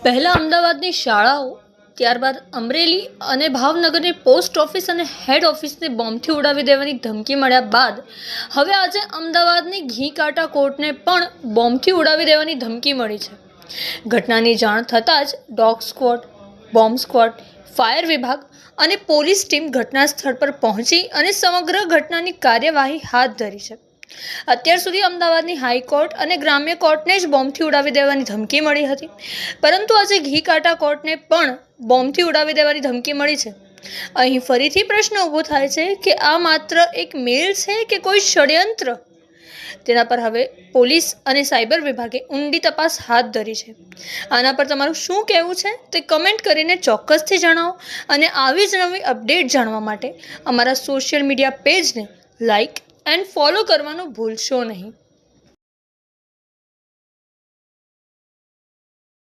પહેલાં અમદાવાદની શાળાઓ, ત્યારબાદ અમરેલી અને ભાવનગરની પોસ્ટ ઓફિસ અને હેડ ઓફિસને બોમ્બથી ઉડાવી દેવાની ધમકી મળ્યા બાદ હવે આજે અમદાવાદની ઘીકાટા કોર્ટને પણ બોમ્બથી ઉડાવી દેવાની ધમકી મળી છે. ઘટનાની જાણ થતાં જ dog squad, bomb squad, fire વિભાગ અને પોલીસ ટીમ ઘટના સ્થળ પર પહોંચી અને સમગ્ર ઘટનાની કાર્યવાહી હાથ ધરી છે. અત્યાર સુધી અમદાવાદની હાઈકોર્ટ અને ગ્રામ્ય કોર્ટને જ બોમ્બથી ઉડાવી દેવાની ધમકી મળી હતી, પરંતુ આજે ઘીકાટા કોર્ટને પણ બોમ્બથી ઉડાવી દેવાની ધમકી મળી છે. અહીં ફરીથી પ્રશ્ન ઊભો થાય છે કે આ માત્ર એક મેલ છે કે કોઈ ષડયંત્ર? તેના પર હવે પોલીસ અને સાયબર વિભાગે ઊંડી તપાસ હાથ ધરી છે. આના પર તમારું શું કહેવું છે તે કમેન્ટ કરીને ચોક્કસથી જણાવો અને આવી જ નવી અપડેટ જાણવા માટે અમારા સોશિયલ મીડિયા પેજને લાઇક એન્ડ ફોલો કરવાનું ભૂલશો નહીં.